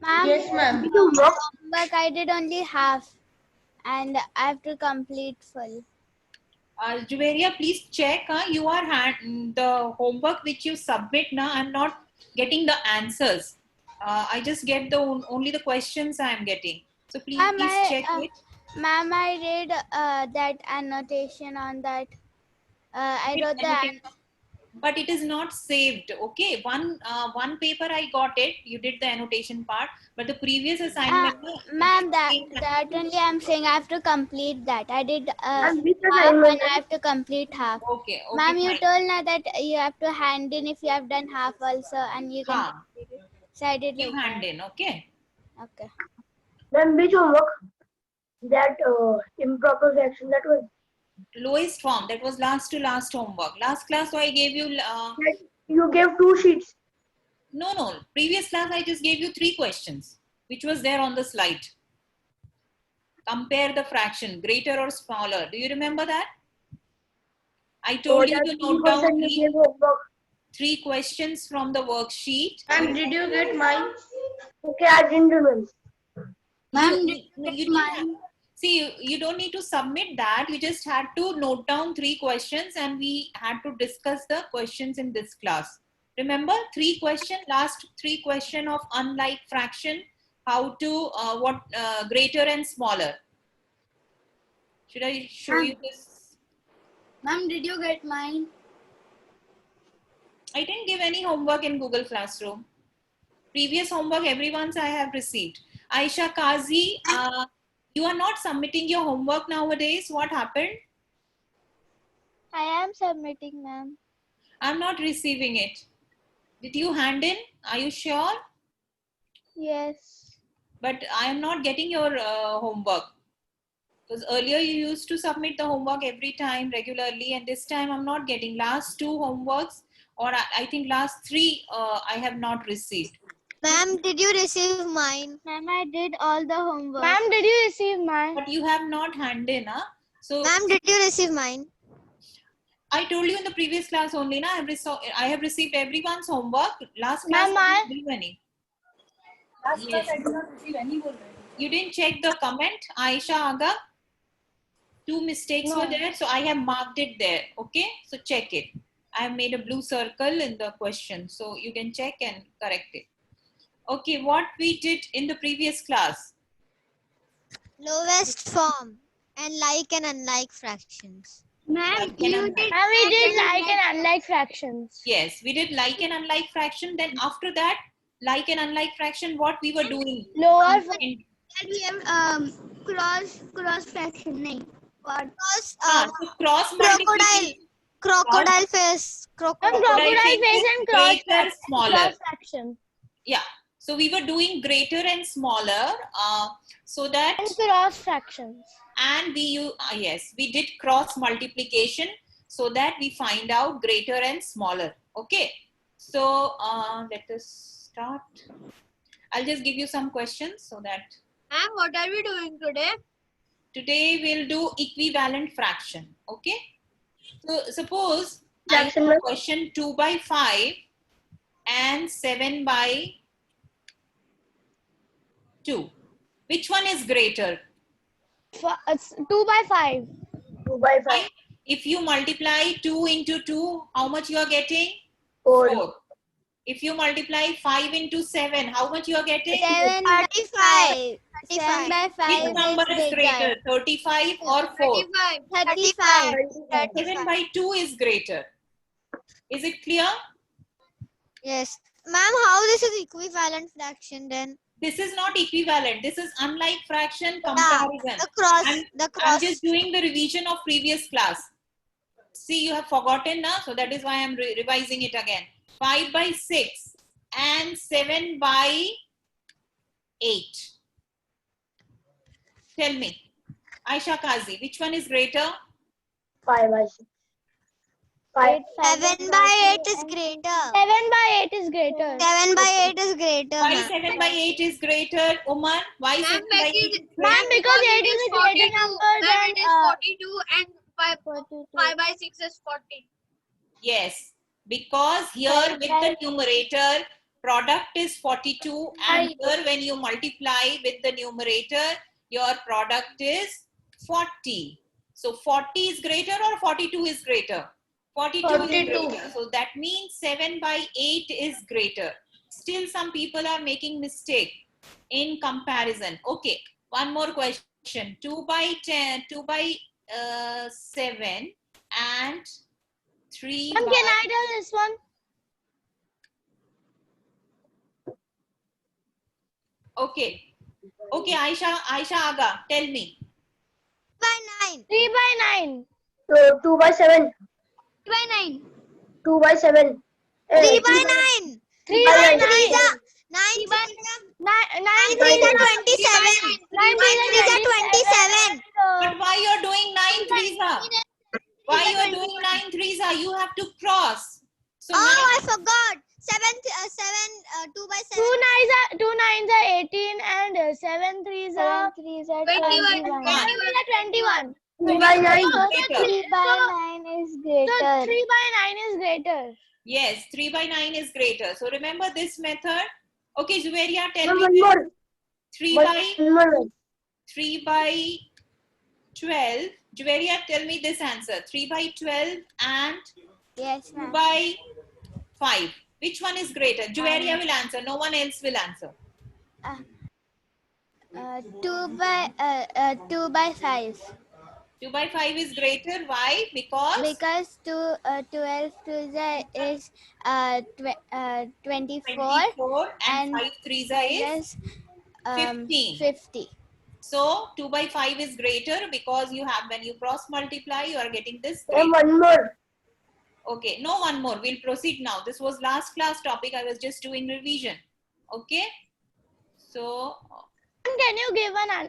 Ma'am, Yes, ma'am. homework I did only half and I have to complete full. Juveria, please check. You are the homework which you submit now. I'm not getting the answers. I just get the only the questions I am getting. So please check it. Ma'am, I read that annotation on that. I wrote the but it is not saved. Okay, one paper I got it. You did the annotation part, but the previous assignment. ma'am, that only I'm saying I have to complete that. I did half which and assignment? I have to complete half. Okay, Ma'am, you fine. told now that you have to hand in if you have done half also and you can complete it. So I did You like hand that. in, okay? Okay. Then which homework? That improper fraction, that was Lowest form, that was last to last homework. Last class, so I gave you. that you gave 2 sheets. No. Previous class, I just gave you 3 questions, which was there on the slide. Compare the fraction, greater or smaller. Do you remember that? I told you to note down 3 questions from the worksheet. Ma'am, did you get mine? Okay, I didn't remember. Ma'am, See, you don't need to submit that. You just had to note down 3 questions and we had to discuss the questions in this class. Remember 3 questions, last 3 question of unlike fraction, how to, greater and smaller. Should I show you this? Ma'am, did you get mine? I didn't give any homework in Google Classroom. Previous homework, everyone's I have received. Aisha Kazi, you are not submitting your homework nowadays. What happened? I am submitting, ma'am. I'm not receiving it. Did you hand in? Are you sure? Yes. But I am not getting your homework. Because earlier you used to submit the homework every time regularly, and this time I'm not getting. Last 2 homeworks, or I think last 3, I have not received. Ma'am, did you receive mine? Ma'am, I did all the homework. Ma'am, did you receive mine? But you have not handed in, huh? So Ma'am, did you receive mine? I told you in the previous class only, na, I have received everyone's homework. Last class, I didn't receive any. Last class I did not receive any. You didn't check the comment, Aisha Aga? 2 mistakes were there, so I have marked it there. Okay, so check it. I have made a blue circle in the question, so you can check and correct it. Okay, what we did in the previous class? Lowest form and like and unlike fractions. Ma'am, we did Like and unlike fractions. Yes, we did like and unlike fraction. Then after that, like and unlike fraction, what we were doing? Lower we have cross fraction. Nahin. What? Cross, So cross multiplication. crocodile face, crocodile face and greater, smaller. cross fraction. Yeah. So we were doing greater and smaller, so that And cross fractions. and we did cross multiplication so that we find out greater and smaller. Okay. So let us start. I'll just give you some questions so that. Ma'am, what are we doing today? Today we'll do equivalent fraction. Okay. So suppose I have a question 2 by 5 and 7 by 2. Which one is greater? It's 2 by 5. 2 by 5. If you multiply 2 into 2, how much you are getting? 4. If you multiply 5 into 7, how much you are getting? 35. 7 by 5 Which number is greater, 35 or 4? 35. 7 by 2 is greater. Is it clear? Yes. Ma'am, how this is equivalent fraction then? This is not equivalent. This is unlike fraction comparison. The cross. I'm just doing the revision of previous class. See, you have forgotten now, so that is why I'm revising it again. 5 by 6 and 7 by 8. Tell me, Aisha Kazi, which one is greater? 5 by 6. 7 by 8 is greater. 7 by 8 is greater. 7 by 8 is greater. Why 7 by 8 is greater, Umar? Why 7 by 8 is greater? Ma'am, because 8 is a greater number than 42 and 5 by 6 is 40. Yes, because here with the numerator, Product is 42, and here when you multiply with the numerator, your product is 40. So 40 is greater or 42 is greater? 42 is greater. So that means 7 by 8 is greater. Still some people are making mistake in comparison. Okay, one more question. 2 by 10, 2 by 7 and 3 Ma'am, by... can I tell this one? Okay. Okay, Aisha Aga, tell me. By 9. 3 by 9. So 2 by 7. 3 by 9. 2 by 7. 3 by 9. 3 by by 9. 9. 9 9 3 3 are 27. 9 3 are 27. But why you're doing 9 threes? Why you're doing 9 threes? You have to cross. So Oh, I forgot. 2 by 7. 2 nines are 18 and 7 threes are 21. 21. 3 by 9. So 3 by 9 is greater. So 3 by 9 is greater. yes, 3 by 9 is greater. So remember this method. Okay, Juveria, tell One me. more. 3 One by more. 3 by 12. Juveria, tell me this answer. 3 by 12 and Yes, 2 by 5. Which one is greater? Juveria will answer. No one else will answer. 2 by 5. 2 by 5 is greater. Why? Because 12 is 24 24 and and 5 threes is 15. 50. So 2 by 5 is greater because you have, when you cross multiply, you are getting this And greater. one more. Okay, no one more. We'll proceed now. This was last class topic. I was just doing revision. Okay. So Can you give an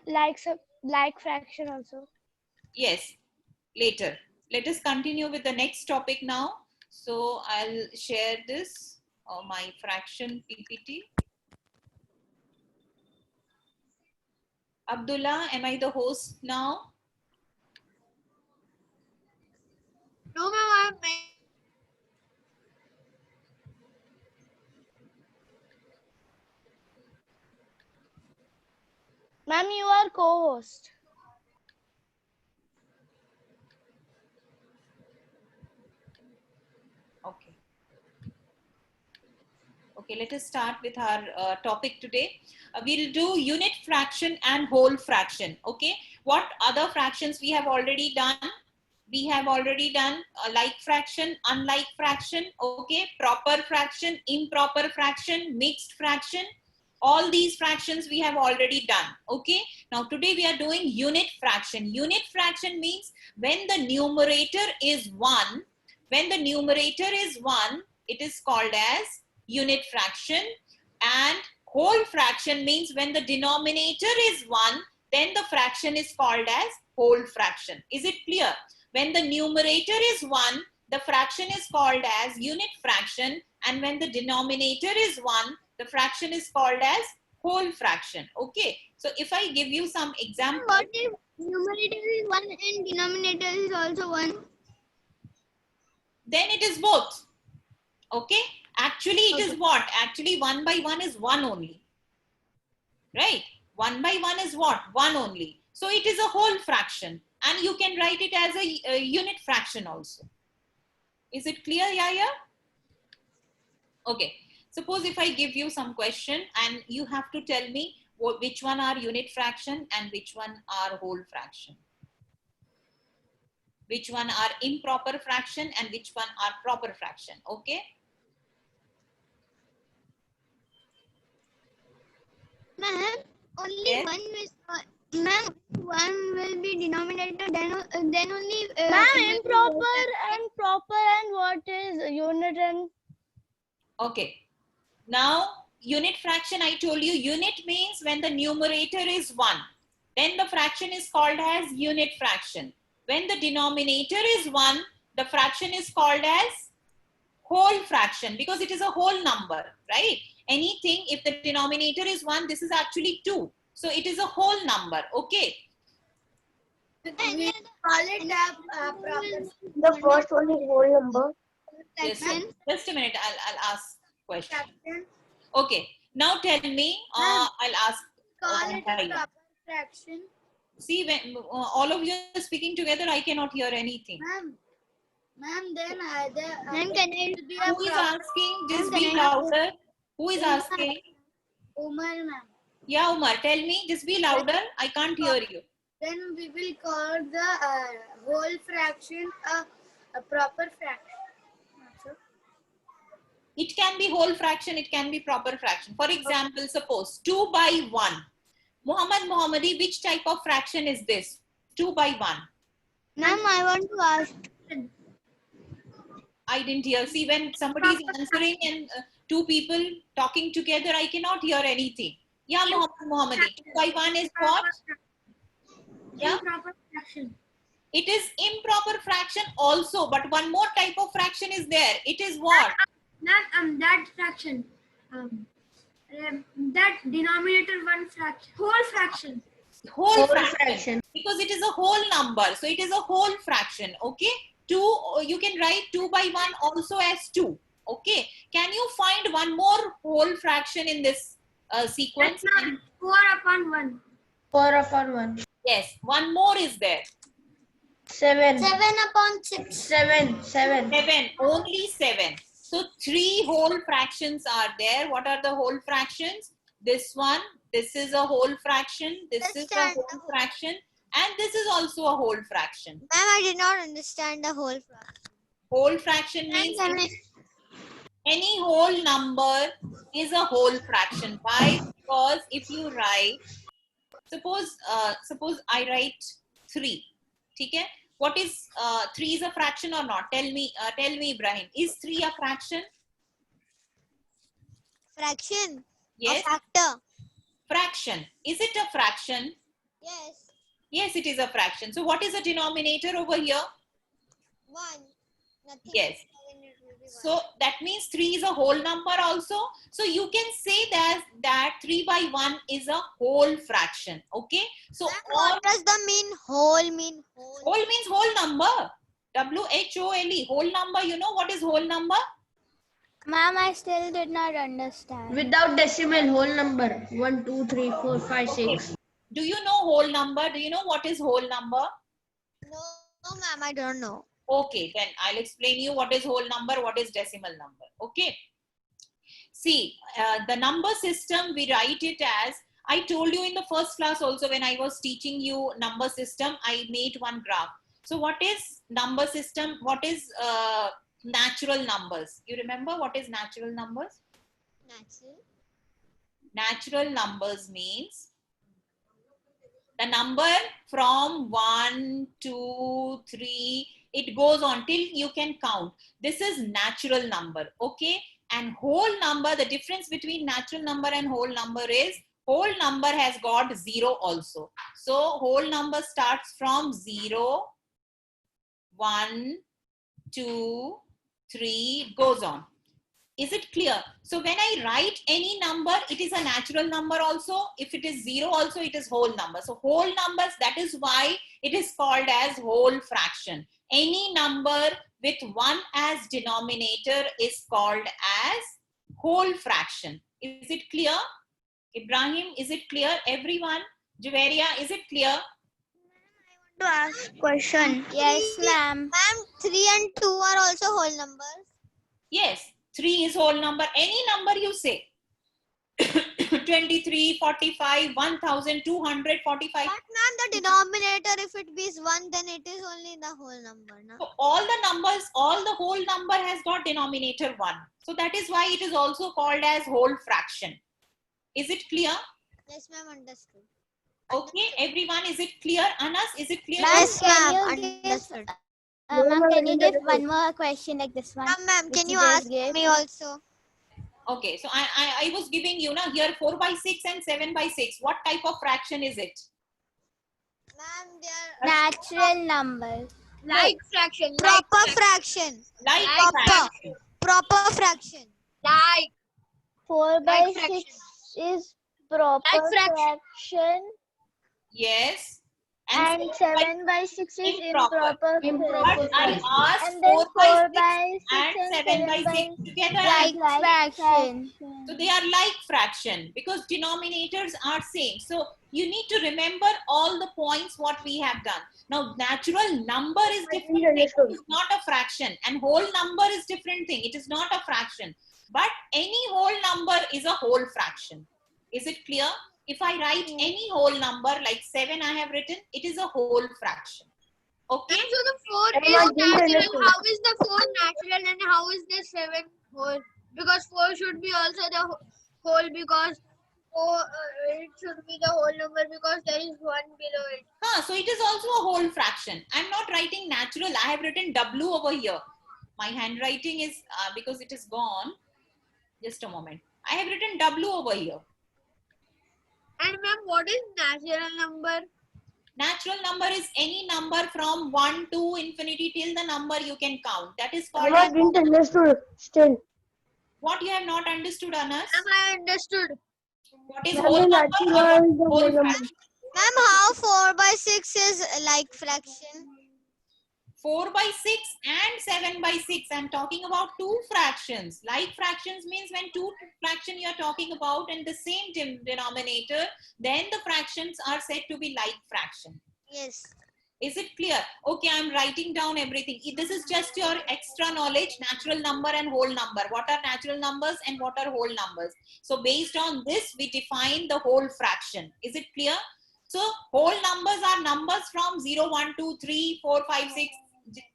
like fraction also? yes, later. Let us continue with the next topic now. So I'll share this my fraction PPT. Abdullah, am I the host now? No, ma'am. Ma'am, you are co-host. Okay. Okay, let us start with our topic today. We'll do unit fraction and whole fraction. Okay. What other fractions we have already done? We have already done like fraction, unlike fraction, okay, proper fraction, improper fraction, mixed fraction. All these fractions we have already done, okay. Now today we are doing unit fraction. Unit fraction means when the numerator is 1, when the numerator is 1, it is called as unit fraction. And whole fraction means when the denominator is 1, then the fraction is called as whole fraction. Is it clear? When the numerator is 1, the fraction is called as unit fraction, and when the denominator is 1, the fraction is called as whole fraction. Okay. So if I give you some examples. What if numerator is 1 and denominator is also 1? Then it is both. Okay. Actually, it is what? Actually, 1 by 1 is 1 only. Right? 1 by 1 is what? 1 only. So it is a whole fraction. And you can write it as a unit fraction also. Is it clear, Yaya? Okay. Suppose if I give you some question and you have to tell me which one are unit fraction and which one are whole fraction. Which one are improper fraction and which one are proper fraction. Okay. Ma'am, only Yes. one will be denominator, then only Ma'am, improper and proper and what is unit and... Okay. Now, unit fraction, I told you, unit means when the numerator is 1. Then the fraction is called as unit fraction. When the denominator is 1, the fraction is called as whole fraction because it is a whole number, right? Anything, if the denominator is 1, this is actually 2. So it is a whole number, okay? The first one is whole number. Just a minute, I'll ask question. Okay. Now tell me. I'll ask. Call it a Bhaiya. proper fraction. See, when all of you are speaking together, I cannot hear anything. Ma'am, then Ma'am, can I? will be a Who is proper asking? Just Can be I- louder. Who is asking? Umar, ma'am. Yeah, Umar, tell me. Just be louder. I can't hear you. Then we will call the whole fraction a proper fraction. So, It can be whole fraction. It can be proper fraction. For example, suppose 2 by 1. Muhammadi, which type of fraction is this? 2 by 1. Ma'am, I want to ask. I didn't hear. See, when somebody is answering and two people talking together, I cannot hear anything. Yeah, Muhammadi. 2 by 1 is what? Yeah. Improper fraction. It is improper fraction also, but one more type of fraction is there. It is what? That fraction. That denominator one fraction. Whole fraction. Whole fraction. Because it is a whole number. So it is a whole fraction. Okay. 2, you can write 2 by 1 also as 2. Okay. Can you find one more whole fraction in this sequence? 4 upon 1. 4 upon 1. Yes. One more is there. 7. 7 upon 6. 7. 7. 7. Only 7. So 3 whole fractions are there. What are the whole fractions? This one. This is a whole fraction. This is a Understand. whole fraction. And this is also a whole fraction. Ma'am, I did not understand the whole fraction. Whole fraction means any whole number is a whole fraction. Why? Because if you write, suppose I write 3. Okay? What is 3 is a fraction or not? Tell me, Ibrahim. Is 3 a fraction? Fraction. Yes. A factor. Fraction. Is it a fraction? Yes. Yes, it is a fraction. So what is the denominator over here? 1. Nothing. Yes. Then it will be 1. So that means 3 is a whole number also. So you can say that 3 by 1 is a whole fraction. Okay. So Ma'am, all what does the mean whole mean? Whole. whole means whole number. WHOLE. Whole number. You know what is whole number? ma'am, I still did not understand. Without decimal, whole number. 1, 2, 3, 4, 5, 6. Do you know whole number? Do you know what is whole number? No, ma'am, I don't know. Okay, then I'll explain you what is whole number, what is decimal number. Okay. See, the number system, we write it as, I told you in the first class also when I was teaching you number system, I made one graph. So what is number system? What is natural numbers? You remember what is natural numbers? Natural. Natural numbers means the number from 1, 2, 3, it goes on till you can count. This is natural number, okay? And whole number, the difference between natural number and whole number is whole number has got 0 also. So whole number starts from 0, 1, 2, 3, it goes on. Is it clear? So when I write any number, it is a natural number also. If it is 0 also, it is whole number. So whole numbers, that is why it is called as whole fraction. Any number with 1 as denominator is called as whole fraction. Is it clear? Ibrahim, is it clear? Everyone? Juveria, is it clear? To ask question. Yes, ma'am. Ma'am, 3 and 2 are also whole numbers. Yes, 3 is whole number. Any number you say. 23, 45, 1245. But ma'am, the denominator, if it is 1, then it is only the whole number. No? So all the numbers, all the whole number has got denominator 1. So that is why it is also called as whole fraction. Is it clear? Yes, ma'am, understood. Okay, everyone, is it clear? Anas, is it clear? Yes, Can ma'am, you give- understood. Ma'am, can you give one more question like this one? Ma'am, which can you you just ask gave? me also? Okay, so I was giving you now here 4 by 6 and 7 by 6. What type of fraction is it? Ma'am, they are Natural numbers. Like fraction. proper fraction. Like Proper. fraction. Proper fraction. Like 4 by Like 6 fraction. is proper Like fraction. fraction. Yes. And 7 by 6 is Improper. improper. But I asked And then 4 by 6 by 6 and 7 by 6 together. like fraction. So they are like fraction because denominators are same. So you need to remember all the points what we have done. Now natural number is different thing. It is not a fraction, and whole number is different thing. It is not a fraction. But any whole number is a whole fraction. Is it clear? If I write any whole number like 7 I have written, it is a whole fraction. Okay? And so the 4 is natural. How is the 4 natural and how is the 7 whole? Because 4 should be also the whole because it should be the whole number because there is 1 below it. So it is also a whole fraction. I'm not writing natural. I have written W over here. My handwriting is, because it is gone. Just a moment. I have written W over here. And ma'am, what is natural number? Natural number is any number from 1 to infinity till the number you can count. That is called. I didn't understood still. What you have not understood, Anas? Ma'am, I understood. What is whole number? Whole fraction. Ma'am, how 4 by 6 is like fraction? 4 by 6 and 7 by 6. I'm talking about two fractions. Like fractions means when two fraction you are talking about and the same denominator, then the fractions are said to be like fraction. Yes. Is it clear? Okay, I'm writing down everything. This is just your extra knowledge, natural number and whole number. What are natural numbers and what are whole numbers? So based on this, we define the whole fraction. Is it clear? So whole numbers are numbers from 0, 1, 2, 3, 4, 5, 6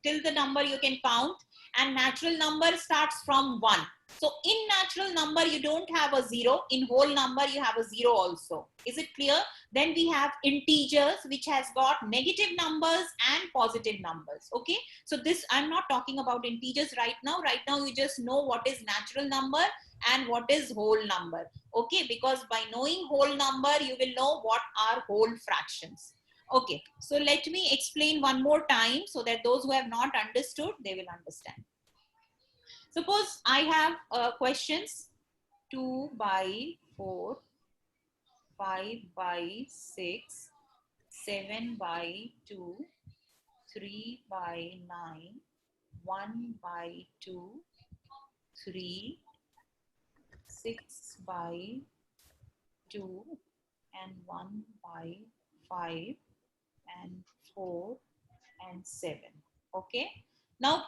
till the number you can count, and natural number starts from 1. So in natural number you don't have a 0, in whole number you have a 0 also. Is it clear? Then we have integers which has got negative numbers and positive numbers. Okay, so this I'm not talking about integers right now. Right now you just know what is natural number and what is whole number. Okay, because by knowing whole number you will know what are whole fractions. Okay, so let me explain one more time so that those who have not understood, they will understand. Suppose I have questions 2 by 4, 5 by 6, 7 by 2, 3 by 9, 1 by 2, 3, 6 by 2, and 1 by 5, and 4 and 7. Okay, now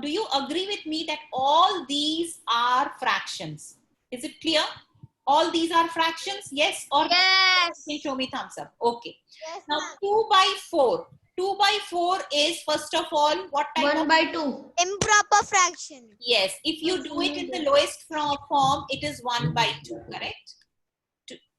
do you agree with me that all these are fractions? Is it clear? All these are fractions? Yes or yes? You can show me thumbs up. Okay. Yes, Now 2 by 4. 2 by 4 is first of all what type 1 of? by 2. Improper fraction. Yes, if you do it in the lowest form, it is 1 by 2, correct?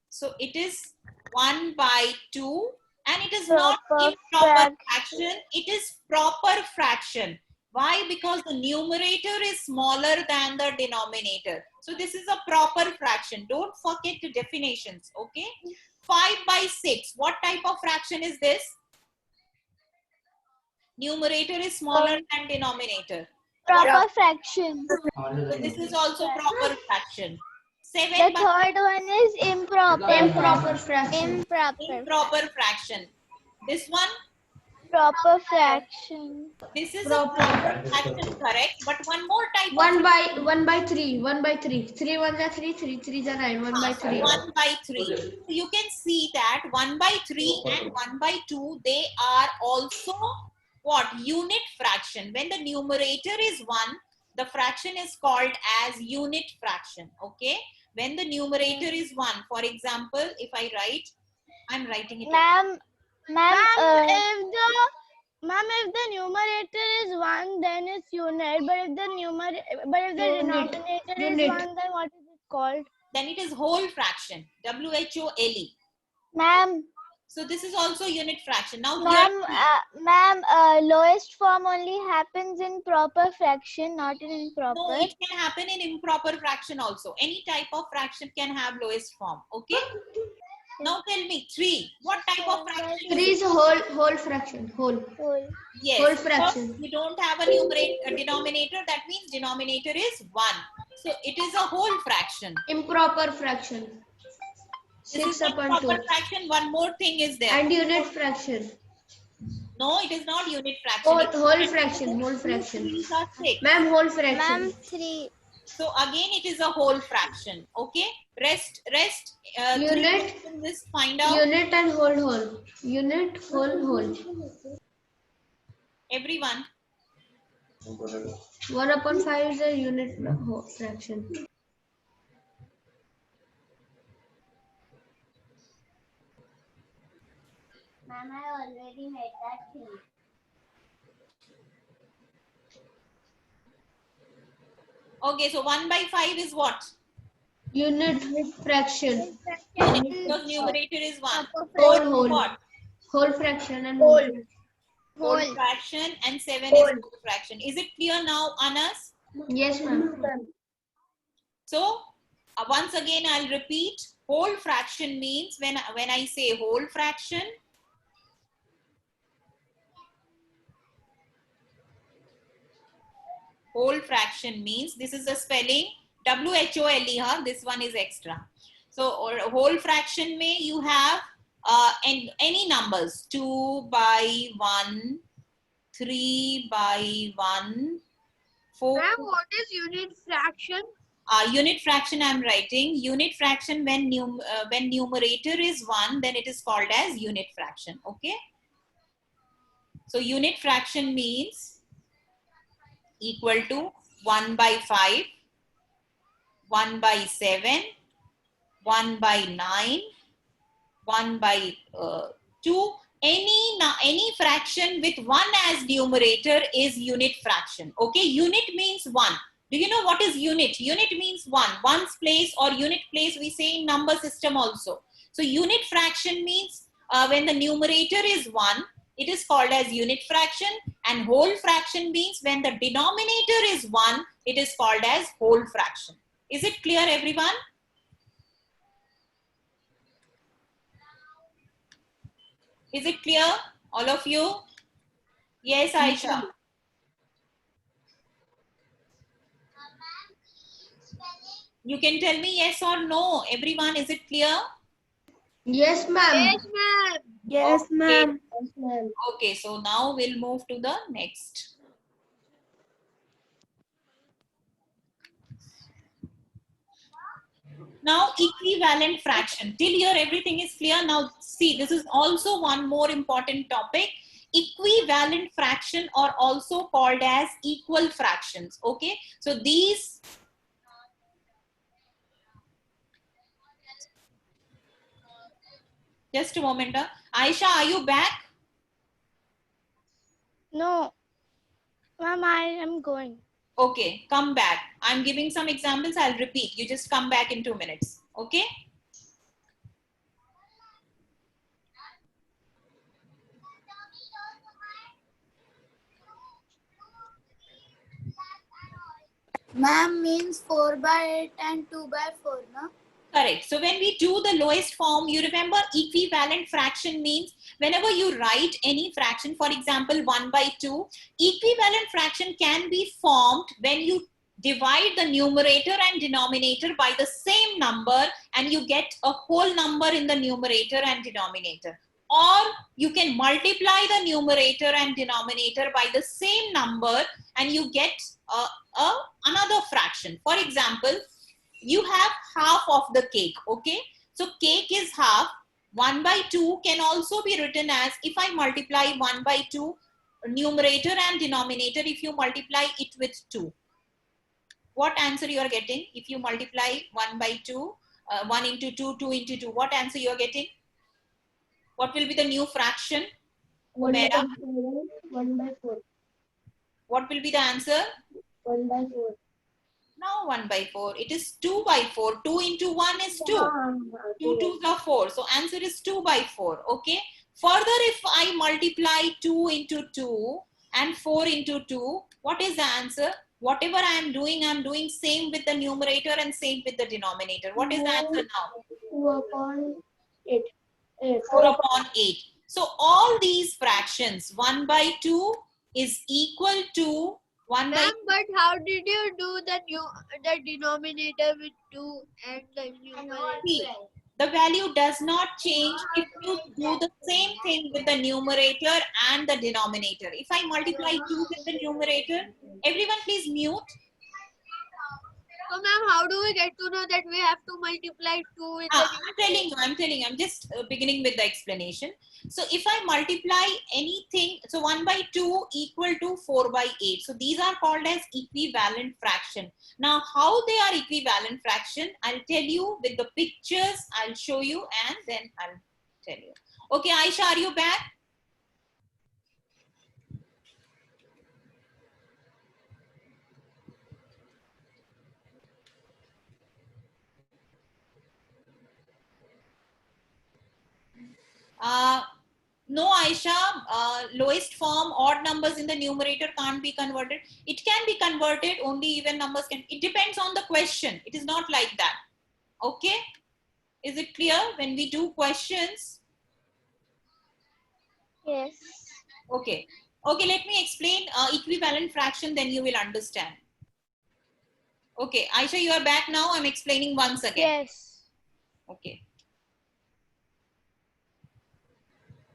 So it is 1 by 2. And it is not improper fraction, it is proper fraction. Why? Because the numerator is smaller than the denominator. So this is a proper fraction. Don't forget the definitions, okay? 5 by 6, what type of fraction is this? Numerator is smaller than denominator. Proper fraction. So this is also proper fraction. 7 The by third one is improper. Improper fraction. improper fraction. This one? Proper fraction. This is a proper fraction, correct? But one more type. 1 by 3. 1 by 3. 3 1s are 3. 3 3s are 9. 1 by 3. 1 by 3. So you can see that 1 by 3 and 1 by 2, they are also what? Unit fraction. When the numerator is 1, the fraction is called as unit fraction. Okay? When the numerator is 1, for example, if I write, I'm writing it. Ma'am, if the numerator is 1, then it's unit. But if the denominator is 1, then what is it called? Then it is whole fraction. WHOLE. Ma'am, So this is also unit fraction. Now lowest form only happens in proper fraction, not in improper. no, it can happen in improper fraction also. Any type of fraction can have lowest form. Okay. Now tell me 3. What type of fraction? 3 is a whole fraction. Whole. Yes. Whole fraction. You don't have a denominator. That means denominator is 1. So it is a whole fraction. Improper fraction. This 6 is not upon proper 2. fraction. One more thing is there. And unit fraction. No, it is not unit fraction. Whole, It's whole fraction. Whole 2 fraction. threes are 6. Ma'am, whole fraction. Ma'am, 3. So again, it is a whole fraction. Okay. Rest. Unit. 3 questions is find out. Unit and whole. Unit, whole. Everyone. 1 upon 5 is a unit fraction. Ma'am, I already made that thing. Okay. So 1 by 5 is what? Unit fraction. Because numerator is 1. Whole. What? Whole fraction and Whole fraction and 7 is whole fraction. Is it clear now, Anas? Yes, ma'am. So once again, I'll repeat. Whole fraction means when I say whole fraction, whole fraction means this is the spelling WHOLE. This one is extra. So or whole fraction may you have any numbers 2 by 1, 3 by 1, 4. Ma'am, what is unit fraction? Unit fraction I'm writing. Unit fraction when numerator is 1, then it is called as unit fraction. Okay. So unit fraction means equal to 1 by 5, 1 by 7, 1 by 9, 1 by 2. Any fraction with 1 as numerator is unit fraction. Okay. Unit means 1. Do you know what is unit? Unit means 1. Ones place or unit place we say in number system also. So unit fraction means when the numerator is 1, it is called as unit fraction, and whole fraction means when the denominator is 1, it is called as whole fraction. Is it clear, everyone? Is it clear, all of you? Yes, Aisha. You can tell me yes or no. Everyone, is it clear? Yes, ma'am. Yes, ma'am. Yes, Okay. ma'am. Okay, so now we'll move to the next. Now equivalent fraction. Till here everything is clear. Now see, this is also one more important topic. Equivalent fraction are also called as equal fractions. Okay, so these just a moment. Aisha, are you back? No. Ma'am, I am going. Okay, come back. I'm giving some examples. I'll repeat. You just come back in 2 minutes. Okay. Ma'am means 4 by 8 and 2 by 4, no? Correct. So when we do the lowest form, you remember equivalent fraction means whenever you write any fraction, for example, 1 by 2, equivalent fraction can be formed when you divide the numerator and denominator by the same number and you get a whole number in the numerator and denominator. Or you can multiply the numerator and denominator by the same number and you get another fraction. For example, you have half of the cake. Okay, so cake is half. 1 by 2 can also be written as, if I multiply 1 by 2 numerator and denominator, if you multiply it with 2, what answer you are getting? If you multiply 1 by 2, 1 into 2, 2 into 2, what answer you are getting? What will be the new fraction? 1 by Mera? 1 by 4. What will be the answer? 1 by 4. Now 1 by 4. It is 2 by 4. 2 into 1 is 2. 2 2s are 4. So answer is 2 by 4. Okay. Further, if I multiply 2 into 2 and 4 into 2, what is the answer? Whatever I am doing same with the numerator and same with the denominator. What is the answer now? 2 upon 8. 4 upon 8. So all these fractions, 1 by 2 is equal to 1 by... Ma'am, but how did you do the denominator with 2 and the numerator? See, The value does not change if you do the same thing with the numerator and the denominator. If I multiply 2 with the numerator, everyone please mute. So ma'am, how do we get to know that we have to multiply 2 with the I'm telling you, I'm just beginning with the explanation. So if I multiply anything, so 1 by 2 equal to 4 by 8. So these are called as equivalent fraction. Now how they are equivalent fraction, I'll tell you with the pictures, I'll show you and then I'll tell you. Okay, Aisha, are you back? No, Aisha, lowest form, odd numbers in the numerator can't be converted. It can be converted, only even numbers can. It depends on the question. It is not like that. Okay? Is it clear? When we do questions. Yes. Okay. Okay, let me explain equivalent fraction, then you will understand. Okay, Aisha, you are back now. I'm explaining once again. Yes. Okay.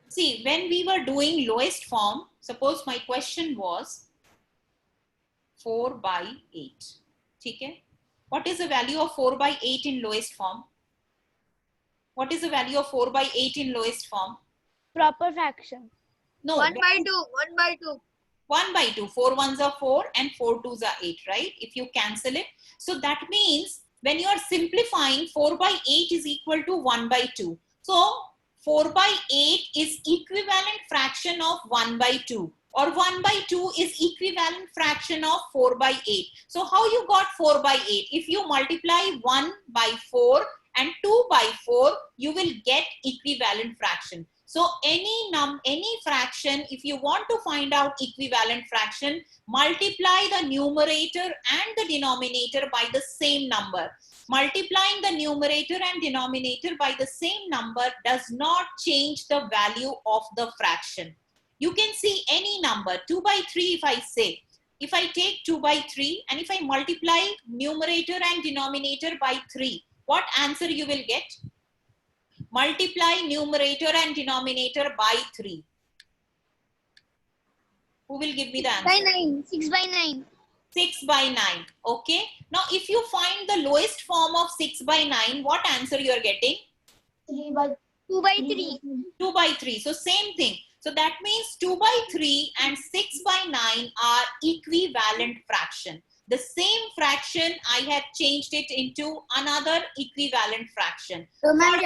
See, when we were doing lowest form, suppose my question was 4 by 8. Okay? What is the value of 4 by 8 in lowest form? What is the value of 4 by 8 in lowest form? Proper fraction. No. 1 by 2, 1 by 2. 1 by 2. 4 ones are 4 and 4 twos are 8, right? If you cancel it. So that means when you are simplifying, 4 by 8 is equal to 1 by 2. So 4 by 8 is equivalent fraction of 1 by 2. Or 1 by 2 is equivalent fraction of 4 by 8. So how you got 4 by 8? If you multiply 1 by 4 and 2 by 4, you will get equivalent fraction. So any fraction, if you want to find out equivalent fraction, multiply the numerator and the denominator by the same number. Multiplying the numerator and denominator by the same number does not change the value of the fraction. You can see any number, 2 by 3 if I say. If I take 2 by 3 and if I multiply numerator and denominator by 3, what answer you will get? Multiply numerator and denominator by 3. Who will give me the answer? By 9. 6 by 9. 6 by 9. Okay. Now, if you find the lowest form of 6 by 9, what answer you are getting? 3 by 2 by 3. 2 by 3. So, same thing. So, that means 2 by 3 and 6 by 9 are equivalent fraction. The same fraction, I have changed it into another equivalent fraction. So ma'am,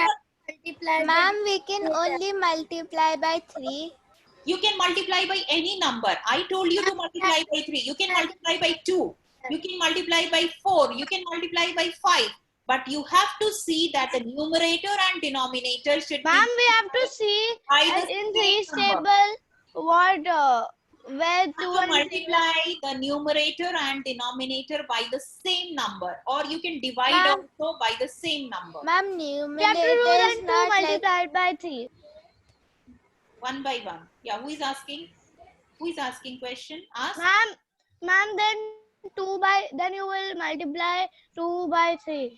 multiply. Ma'am, we can only multiply by 3. You can multiply by any number. I told you to multiply by 3. You can multiply by 2. You can multiply by 4. You can multiply by 5. But you have to see that the numerator and denominator should Ma'am, be we have to see by the in same these number. table what where You 2 have to and 3. multiply the numerator and denominator by the same number, or you can divide Ma'am. also by the same number. Ma'am, We have to numerator do is that 2 not like multiplied by 3. One by one. Yeah, who is asking? Who is asking question? Ask. Ma'am, then you will multiply 2 by 3.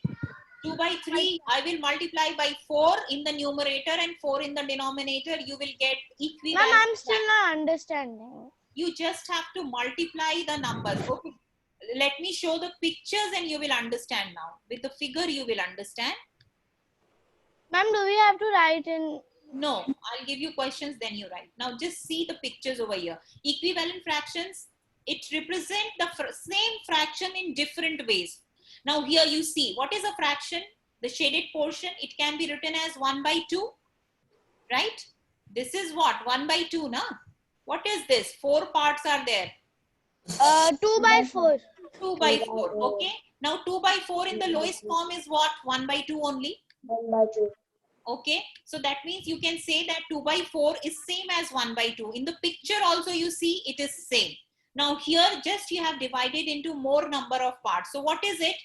2 by 3, I will multiply by 4 in the numerator and 4 in the denominator. You will get equivalent. Ma'am, I'm still not understanding. You just have to multiply the numbers. Okay. Let me show the pictures and you will understand now. With the figure, you will understand. Ma'am, do we have to write in? No, I'll give you questions, then you write. Now just see the pictures over here. Equivalent fractions, it represents the same fraction in different ways. Now here you see, what is a fraction? The shaded portion, it can be written as 1 by 2, right? This is what? 1 by 2, na? What is this? 4 parts are there. 2 by 4. 2 by 4, okay? Now 2 by 4 in the lowest form is what? 1 by 2 only. 1 by 2. Okay, so that means you can say that 2 by 4 is same as 1 by 2. In the picture also you see it is same. Now here just you have divided into more number of parts. So what is it?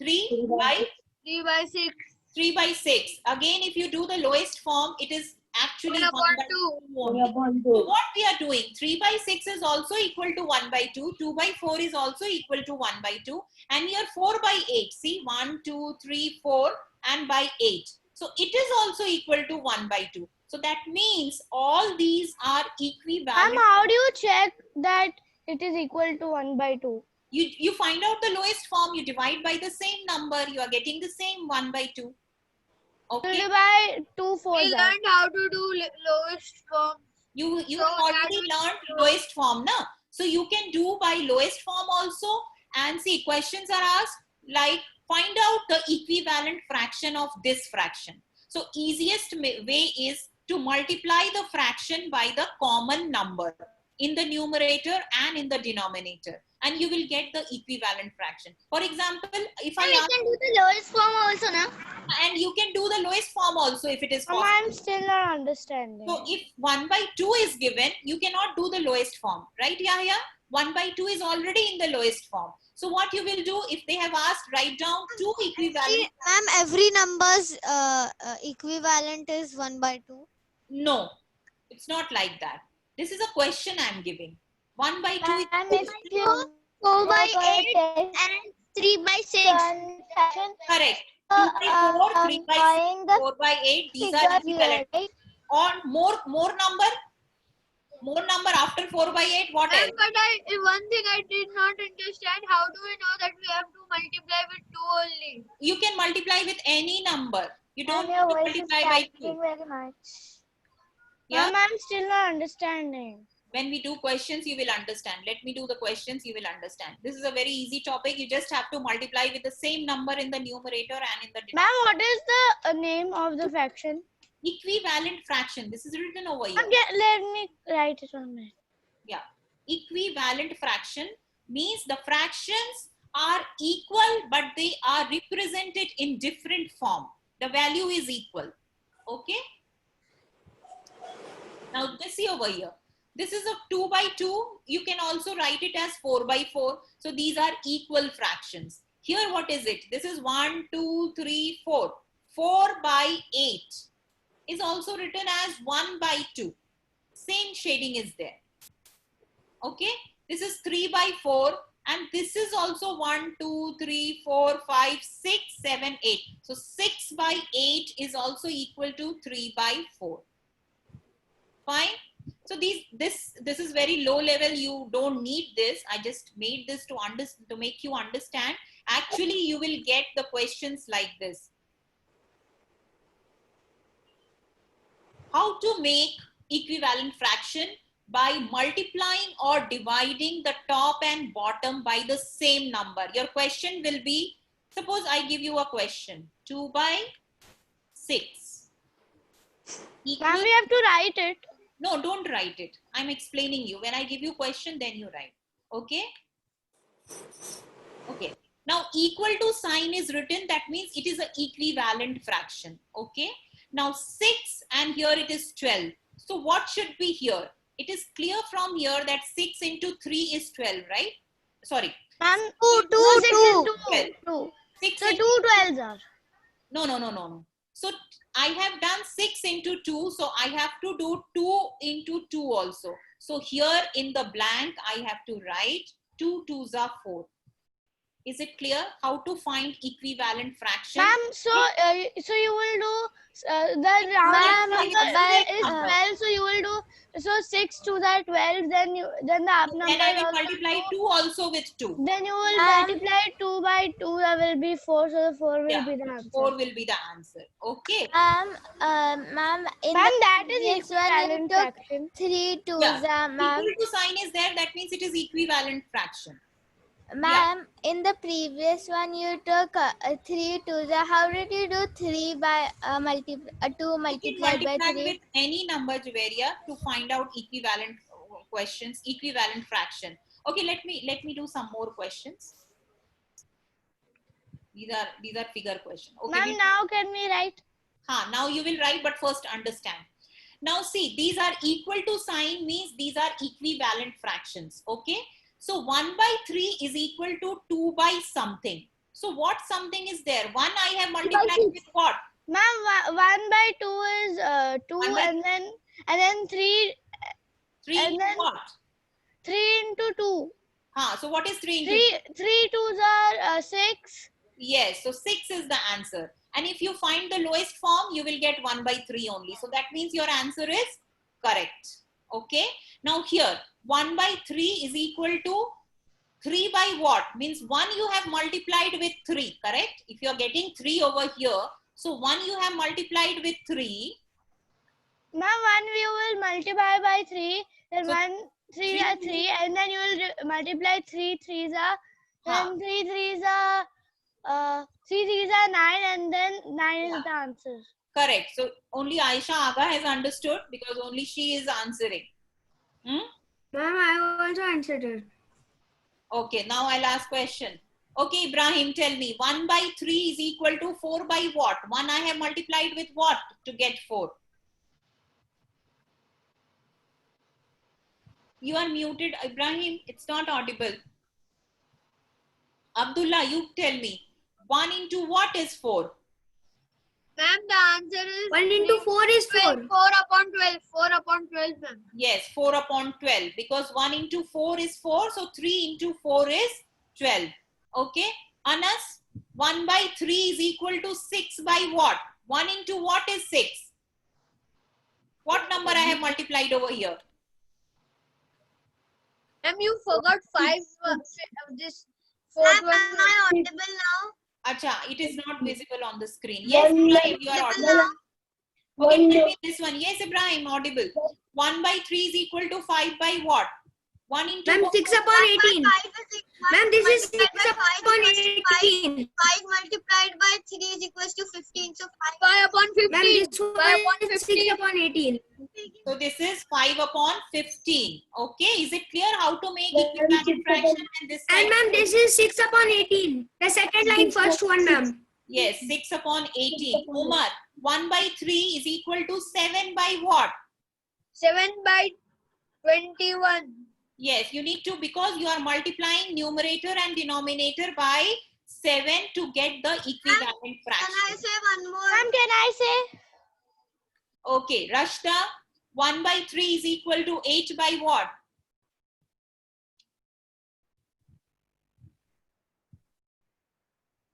3 by 3 by 6. 3 by 6. Again, if you do the lowest form, it is actually actually 1 1 upon by 2. 2 only. So what we are doing, 3 by 6 is also equal to 1 by 2. 2 by 4 is also equal to 1 by 2. And here 4 by 8. See, 1, 2, 3, 4 and by 8. So it is also equal to 1 by 2. So that means all these are equivalent. How do you check that it is equal to 1 by 2? You find out the lowest form, you divide by the same number, you are getting the same 1 by 2. Okay. By 2 4 We learned how to do lowest form. You So have already that will- learned lowest form, na? So you can do by lowest form also. And see, questions are asked like find out the equivalent fraction of this fraction. So easiest way is to multiply the fraction by the common number in the numerator and in the denominator, and you will get the equivalent fraction. For example, if I ask, can do the lowest form also, na? and you can do the lowest form also if it is Mama, possible. I'm still not understanding. So if 1 by 2 is given, you cannot do the lowest form, right, Yahya? 1 by 2 is already in the lowest form. So what you will do, if they have asked, write down two equivalent. Ma'am, every number's equivalent is 1 by 2. No, it's not like that. This is a question I'm giving. 1 by 2 is 4 by 8 and 3 by 6. correct. 2 by 4, 3 by 6, 4 by 8, these are equivalent. Or more number after 4 by 8, what else? But one thing I did not understand, how do we know that we have to multiply with 2 only? You can multiply with any number. You don't need to multiply by 2. very much. Yeah? Mama, I'm still not understanding. When we do questions, you will understand. Let me do the questions, you will understand. This is a very easy topic. You just have to multiply with the same number in the numerator and in the denominator. Ma'am, what is the name of the fraction? Equivalent fraction. This is written over here. Okay, let me write it on it. Yeah. Equivalent fraction means the fractions are equal, but they are represented in different form. The value is equal. Okay. Now this see over here. This is a 2 by 2. You can also write it as 4 by 4. So these are equal fractions. Here what is it? This is 1, 2, 3, 4. 4 by 8 is also written as 1 by 2. Same shading is there. Okay. This is 3 by 4. And this is also 1, 2, 3, 4, 5, 6, 7, 8. So 6 by 8 is also equal to 3 by 4. Fine. So this is very low level. You don't need this. I just made this to make you understand. Actually, you will get the questions like this. How to make equivalent fraction? By multiplying or dividing the top and bottom by the same number. Your question will be, suppose I give you a question, 2 by 6. Ma'am, we have to write it. No, don't write it. I'm explaining you. When I give you question, then you write. Okay? Okay. Now, equal to sign is written. That means it is an equivalent fraction. Okay? Now, 6 and here it is 12. So, what should be here? It is clear from here that 6 into 3 is 12, right? Sorry. Ma'am, 2, 2. 6 So into 2 12s are. No. So I have done 6 into 2. So I have to do 2 into 2 also. So here in the blank, I have to write 2 2s are 4. Is it clear how to find equivalent fraction? Ma'am, so you will do the round number is 12. So you will do 6 to the 12. Then the up number. Then I will also multiply 2 also with 2. Then you will multiply 2 by 2. That will be 4. So the 4 will be the answer. 4 will be the answer. Okay. Ma'am, in Ma'am, the that is previous one equivalent you took fraction. 3 2s, Yeah. ma'am. Equal to sign is there. That means it is equivalent fraction. Ma'am, in the previous one you took 3 2s. How did you do 3 by 2 You multiplied by multiply 3? with any number, Javeria, to find out equivalent questions, equivalent fraction. Okay, let me do some more questions. These are figure questions. Okay, Ma'am, now can we write? now you will write, but first understand. Now see, these are equal to sign means these are equivalent fractions. Okay, so 1 by 3 is equal to 2 by something. So what something is there? 1 I have multiplied with what? Ma'am, by 2 is 2, 1 by and then 3 3 and into then- what? 3 into 2. So what is 3 into 3 2s are 6. Yes, so 6 is the answer. And if you find the lowest form, you will get 1 by 3 only. So that means your answer is correct. Okay. Now here, 1 by 3 is equal to 3 by what? Means 1 you have multiplied with 3, correct? If you are getting 3 over here, so 1 you have multiplied with 3. Ma'am, 1 you will multiply by 3, then So 1 3 3 are 3, and then you will multiply 3 3s are, then 3 3s are 3 3s are 9, and then 9 Yeah. is the answer. Correct. So only Aisha Aga has understood because only she is answering. Ma'am, I also answered it. Okay, now I'll ask question. Okay, Ibrahim, tell me 1 by 3 is equal to 4 by what? 1 I have multiplied with what to get 4? You are muted, Ibrahim. It's not audible. Abdullah, you tell me. 1 into what is 4? Ma'am, the answer is 1 into 4 is 12, 4. 4 upon 12. 4 upon 12, ma'am. Yes, 4 upon 12. Because 1 into 4 is 4. So 3 into 4 is 12. Okay. Anas, 1 by 3 is equal to 6 by what? 1 into what is 6? What number I have multiplied over here? Ma'am, you forgot 5 of this Ma'am, fourth one. am I audible now? Acha, it is not visible on the screen. Yes, Ibrahim, you are Audible audible. now? Okay, tell me this one. Yes, Ibrahim, audible. 1 by 3 is equal to 5 by what? 1 into Ma'am, what? 6 upon 18. 5 is Ma'am, this is 6 multiplied by upon 5 18. 5 multiplied by 3 is equals to 15. So 5 upon 15. Ma'am, this 5 upon one is 6 15. upon 18. So this is 5 upon 15. Okay, is it clear how to make equivalent fraction and this And type? ma'am, this is 6 upon 18. The second line, first one, ma'am. Yes, 6 upon 18. Umar, 1 by 3 is equal to 7 by what? 7 by 21. Yes, you need to, because you are multiplying numerator and denominator by 7 to get the equivalent Can I fraction. say one more? Ma'am, can I say? Okay, Rashda, 1 by 3 is equal to 8 by what?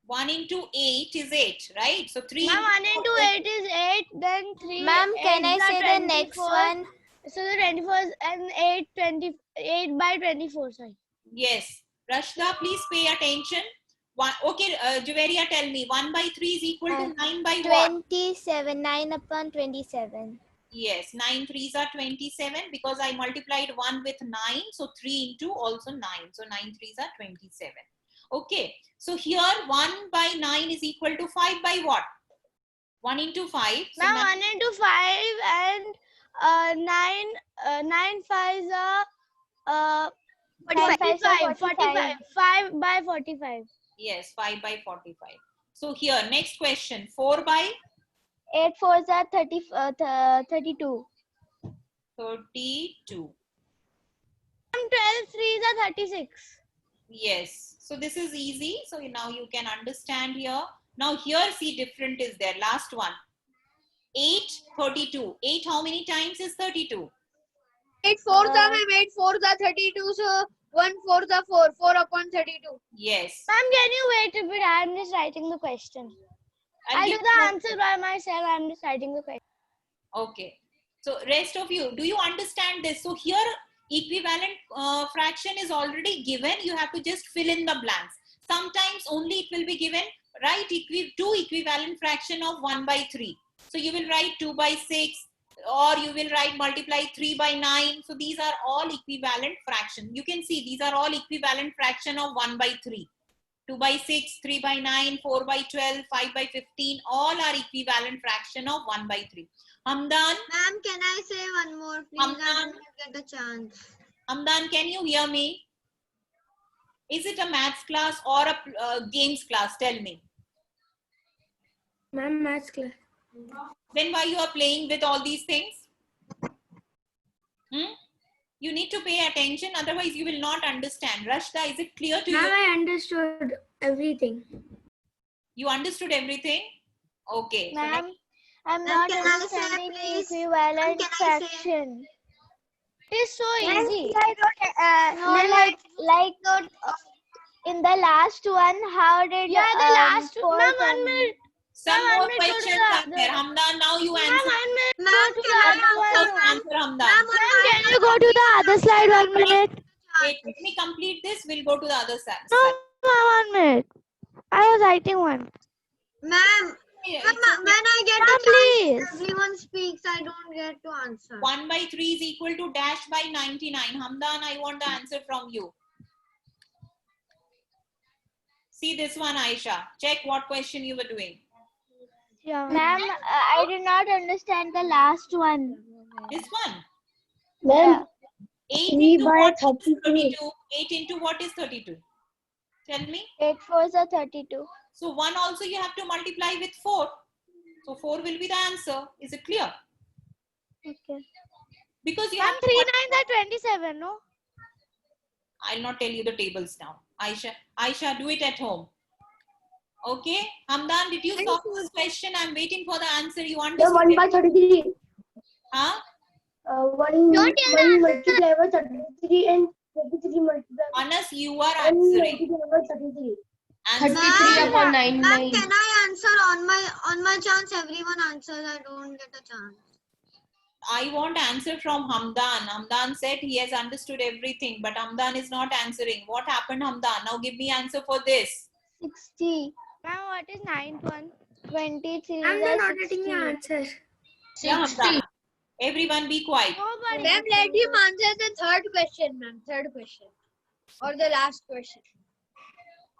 One into 8 is 8, right? So 3 Ma'am, 1 into 8 is 8, then 3. Ma'am, can I eights are say the next 24. one? So the 24 and 8 by 24, sorry. Yes. Rashda, please pay attention. Okay, Juveria, tell me. 1 by 3 is equal to 9 by what? 27. 9 upon 27. Yes, 9 3s are 27 because I multiplied 1 with 9. So 3 into also 9. So 9 3s are 27. Okay. So here 1 by 9 is equal to 5 by what? 1 into 5. So Ma'am, 9 1 into 5 and 9 5s are 45. 5 by 45. yes, 5 by 45. So here, next question. 4 by 8 4s are 32. 32. 12 3s are 36. Yes. So this is easy. So now you can understand here. Now here, see, different is there. Last one. 8, 32. 8 how many times is 32? 8 fours are, ma'am. 8 fours are 32. So 1 fours are 4. 4 upon 32. Yes. Ma'am, can you wait a bit? I'm just writing the question. I'll do the answer by myself. I'm just writing the question. Okay. So rest of you, do you understand this? So here equivalent fraction is already given. You have to just fill in the blanks. Sometimes only it will be given, right? Two equivalent fraction of 1 by 3. So you will write 2 by 6 or you will write multiply 3 by 9. So these are all equivalent fraction. You can see these are all equivalent fraction of 1 by 3. 2 by 6, 3 by 9, 4 by 12, 5 by 15, all are equivalent fraction of 1 by 3. Hamdan, Ma'am, can I say one more, please? I Hamdan, didn't get a chance. Hamdan, can you hear me? Is it a maths class or a games class? Tell me. Ma'am, maths class. Then why you are playing with all these things? You need to pay attention, otherwise you will not understand. Rashda, is it clear to Ma'am, you? I understood everything. You understood everything? Okay. So Ma'am, I'm Ma'am, not can I say, understanding please? equivalent Ma'am, can I say? fraction. It is so easy. No, like in the last one, how did Yeah, the last four ma'am, 1 7 minute. Some Ma'am, more 1 minute, go to questions the are there. Hamdan, now you Ma'am, answer. 1 minute. Ma'am, Go to can I the answer, First ma'am? answer, Hamdan. Ma'am, Ma'am, can you go to the other slide 1 minute? Wait, let me complete this. We'll go to the other side. No, ma'am, 1 minute. I was writing one. Ma'am, It's when okay. I get Ma'am, a chance, please. everyone speaks. I don't get to answer. 1 by 3 is equal to dash by 99. Hamdan, I want the answer from you. See this one, Aisha. Check what question you were doing. Yeah. Ma'am, I did not understand the last one. This one. Yeah. 8 3 into by what is 32. 32? 8 into what is 32? Tell me. 8 4s are 32. So 1 also you have to multiply with 4. So 4 will be the answer. Is it clear? Okay. Because you Ma'am, have to 3 9s are 27, no? I'll not tell you the tables now. Aisha, do it at home. Okay? Hamdan, did you solve this question? I'm waiting for the answer. You The understood 1 it? by 33. Huh? 1 multiplied by 33 and 33 multiplied by Anas, you are 1 answering. multiplied by 33. Answer. 33 upon 9. Ma'am, can I answer on my chance? Everyone answers. I don't get a chance. I want answer from Hamdan. Hamdan said he has understood everything, but Hamdan is not answering. What happened, Hamdan? Now give me answer for this. 60. Ma'am, what is 9th one? 23 I'm is not getting 60. the answer. Yeah, Hamdan. Everyone be quiet. Nobody. Ma'am, let him answer the third question, ma'am. Third question. Or the last question.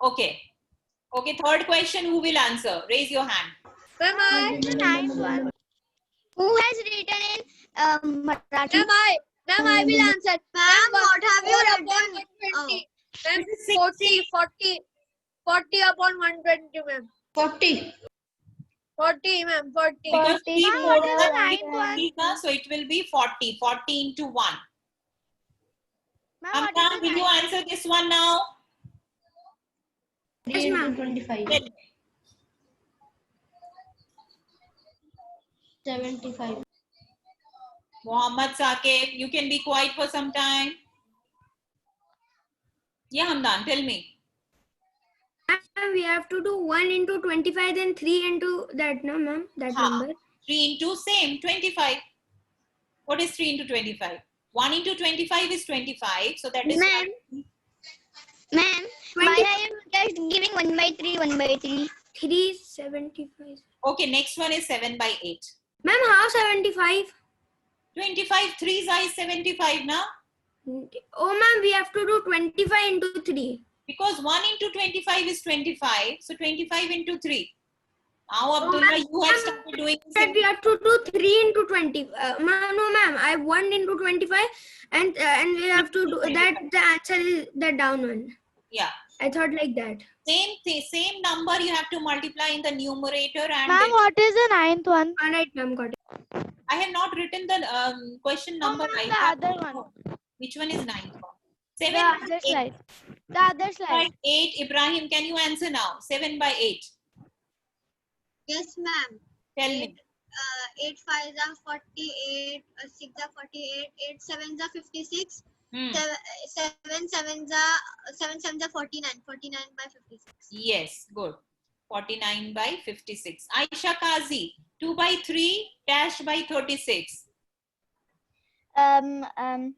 Okay. Okay, third question, who will answer? Raise your hand. Ma'am, I. The 9th one. Who has written in Marathi? Ma'am, I will answer. Ma'am, what have you 4 upon written? 120. Ma'am, This is 40 upon 120, ma'am. 40. 40, ma'am. 40. Because 40. 3 Ma'am, 4 what is the are 9th one? 50, so it will be 40. 40 into 1. Ma'am, what Hamdan, is the will you 9th? answer this one now? 3 into 25. 75. Muhammad Saqib, you can be quiet for some time. Yeah, Hamdan, tell me. Ma'am, we have to do 1 into 25, then 3 into that, no, ma'am? That Ha. number. 3 into same, 25. What is 3 into 25? 1 into 25 is 25. So that is Ma'am. Ma'am, why are you just giving 1 by 3, 1 by 3? 3 is 75. okay. Next one is 7 by 8. Ma'am, how 75? 25 3s is 75 now. Oh, ma'am, we have to do 25 into 3. Because 1 into 25 is 25. So 25 into 3. Now, Abdullah, you have started doing That we have to do 3 into 20. Ma'am, no, ma'am. I have 1 into 25 and we have to do that. The answer is the down one. Yeah. I thought like that. Same number you have to multiply in the numerator and Ma'am, then what is the 9th one? All right, ma'am, got it. I have not written the question No, number. ma'am, I have the other one. Which one is 9th one? 7 The by other 8. slide. The other slide. By 8. Ibrahim, can you answer now? 7 by 8. Yes, ma'am. Tell me. 8 5s are 48, 6 are 48, 8 7s are 56, Hmm. 7 7s are 49, 49 by 56. Yes, good. 49 by 56. Aisha Kazi, 2 by 3 dash by 36. 9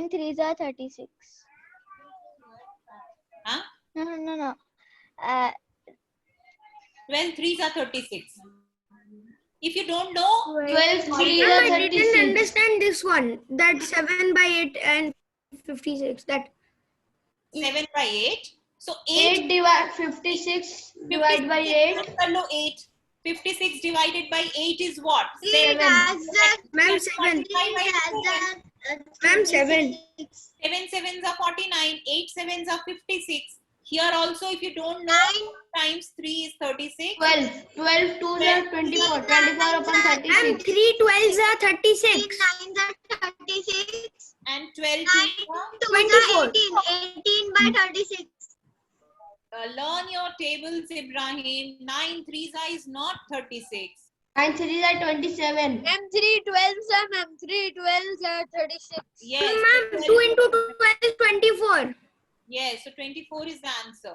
3s are 36. Huh? No. 12 3s are 36. If you don't know, 12 3 Ma'am, are I didn't 36. understand this one. That 7 by 8 and 56. That 7 by 8. So 8 divide 56 divided by 8. 8. 56 divided by 8 is what? It has that. ma'am 7. Ma'am, 7. 7 sevens are 49. 8 sevens are 56. Here also, if you don't know, 9 times 3 is 36. 12. 12 2s are 24. 24 upon Ma'am, 36. 3 12s are 36. 9s are 36. And 12 9 threes are 2s are 18. 18 by 36. learn your tables, Ibrahim. 9 3s is not 36. 9 3s are 27. Ma'am, 3 12s are ma'am. 3 12s are 36. Yes. Ma'am, 2 into 12 is 24. Yes. So 24 is the answer.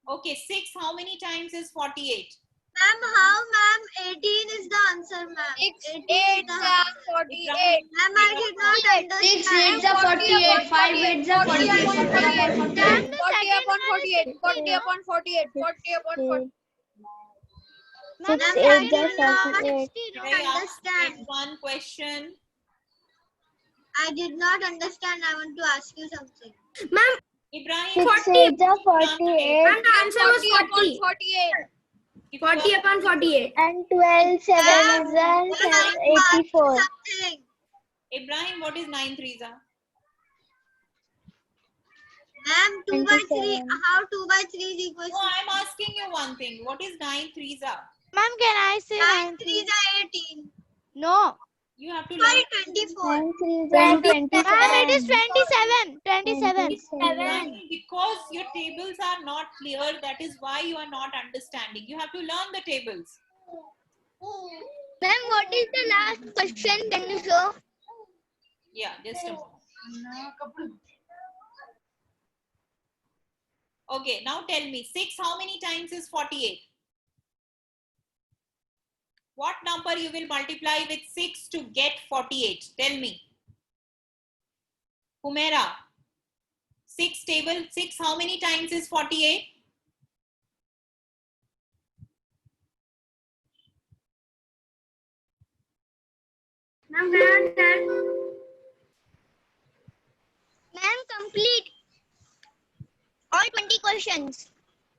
Okay. 6. How many times is 48? Ma'am, how ma'am 18 is the answer, ma'am. 6 18 is 8s the are answer. 48. Ma'am, I did not 6 understand. 8s are 48. 5 8s are 40 upon 48. 48. 40 upon 48. 40 upon 48. 40 upon 48. Ma'am, Ma'am, 6 I 8s did are not 48. Should I ask understand. one question? I did not understand. I want to ask you something. Ma'am, Ibrahim, 6 8s are 48. ma'am, the answer was 40 upon 40. 48. if 40 upon 48. And 12 7 Ma'am, is ma'am, I want to ask you 84. something. Ibrahim, what is 9 3s are? Ma'am, 2 by 3. 27. How 2 by 3 is equal No, to I'm asking you one thing. What is 9 3s are? Ma'am, can I say 9 9 3s are 18. No. You have to Sorry, learn. 24. 9 3s are 27. Ma'am, it is 27. 27. Ibrahim, because your tables are not clear, that is why you are not understanding. You have to learn the tables. Ma'am, what is the last question? Can you show? Yeah, just a moment. Okay, now tell me, 6 how many times is 48? What number you will multiply with 6 to get 48? Tell me. Humaira, 6 table, 6 how many times is 48? Ma'am, can I tell? Ma'am, complete all 20 questions.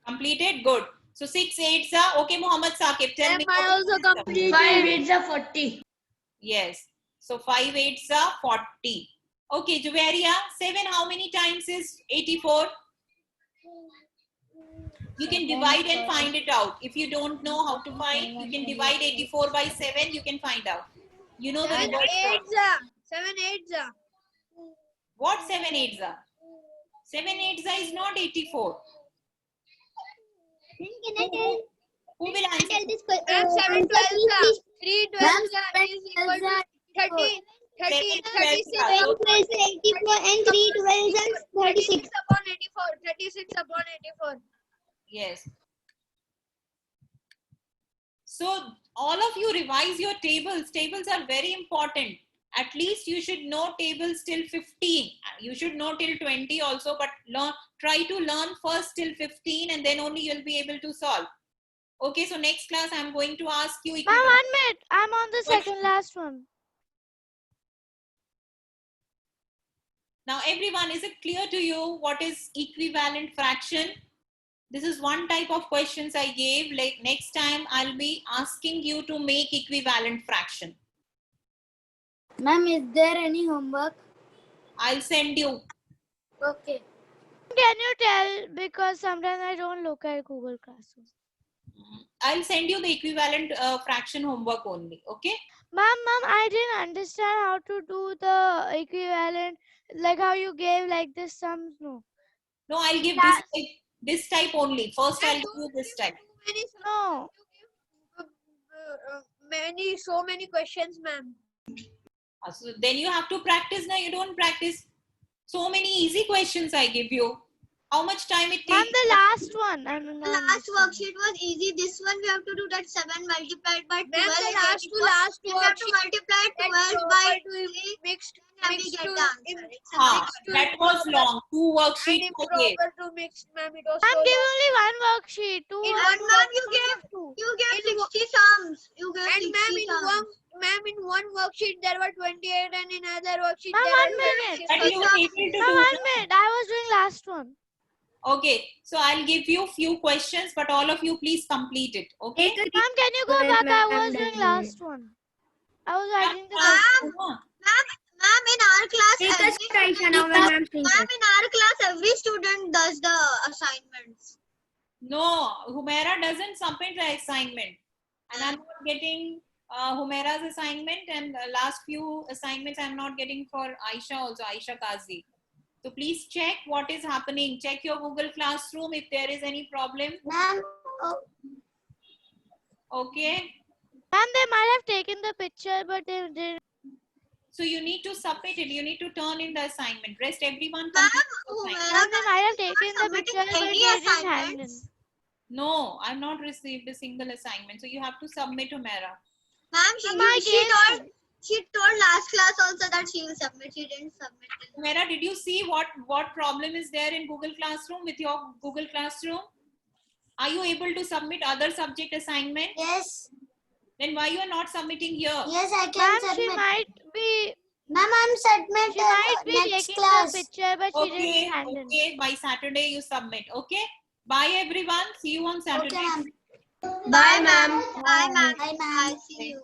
Completed? Good. So 6 8s are, okay, Muhammad Saqib, tell me. Ma'am, I what is also the answer? completed. 5 8s are 40. Yes. So 5 8s are 40. Okay, Juveria, 7 how many times is 84? You can divide and find it out. If you don't know how to find, you can divide 84 by 7, you can find out. You know the 7 reverse 8s formula. are. 7 8s are. What 7 8s are? 7 8s are is not 84. Can I tell? Who will answer? this question? Ma'am, 7 12s are. 3 12s are is equal to 30. 30, 36 are. upon 84 and 3 12s are 36 upon 84. 36 upon 84. Yes. So all of you revise your tables. Tables are very important. At least you should know tables till 15. You should know till 20 also, but try to learn first till 15 and then only you'll be able to solve. Okay, so next class I'm going to ask you. Ma'am, 1 minute. I'm on the second last one. Now everyone, is it clear to you what is equivalent fraction? This is one type of questions I gave. Like next time I'll be asking you to make equivalent fraction. Ma'am, is there any homework? I'll send you. Okay. Can you tell? Because sometimes I don't look at Google Classroom. I'll send you the equivalent fraction homework only. Okay. Ma'am, I didn't understand how to do the equivalent, like how you gave like this sums. No. No, I'll give this type only. First I'll give you this type. No. So many questions, ma'am. So then you have to practice. Now you don't practice. So many easy questions I give you. How much time it Ma'am, takes? the last one. I don't The know. last worksheet was easy. This one we have to do that 7 multiplied by 12. Ma'am, the last We have to multiply 12 by 3. mixed Then we get the answer. It's a Ah, mixed. that was long. 2 and worksheets I gave. improper to mixed, ma'am. It was Ma'am, so give long. only one worksheet. Two. In And one ma'am, worksheet, you gave 60 sums. You gave and 60 sums. ma'am, in one worksheet there were 28, and in another worksheet Ma'am, there 1 were minute. 26. That you were able to Ma'am, do. 1 minute. I was doing last one. Okay, so I'll give you few questions, but all of you please complete it. Okay. Ma'am, can you go back? I was doing last one. I was writing the question. Ma'am, in our class, Take a strike now when ma'am thinks. ma'am, in our class, every student does the assignments. No, Humaira doesn't submit the assignment, and I'm not getting Humaira's assignment, and the last few assignments I'm not getting for Aisha also, Aisha Kazi. So please check what is happening. Check your Google Classroom if there is any problem. Ma'am, Okay. Ma'am, they might have taken the picture, but they didn't. So you need to submit it. You need to turn in the assignment. Rest everyone. Ma'am, complete the assignment. Ma'am, they might have taken the submitting picture, but any they didn't hand in. assignments? No, I've not received a single assignment. So you have to submit, Humaira. Ma'am, she told last class also that she will submit. She didn't submit it. Humaira, did you see what problem is there in Google Classroom with your Google Classroom? Are you able to submit other subject assignment? Yes. Then why you are not submitting here? Yes, I can Ma'am, submit. she might be. Ma'am, I'm submit She might be next taking class. the picture, but she Okay, didn't hand in. okay. By Saturday you submit. Okay. Bye everyone. See you on Saturday. Okay, ma'am. Bye, ma'am. Bye, ma'am. Bye, ma'am. Bye. See you.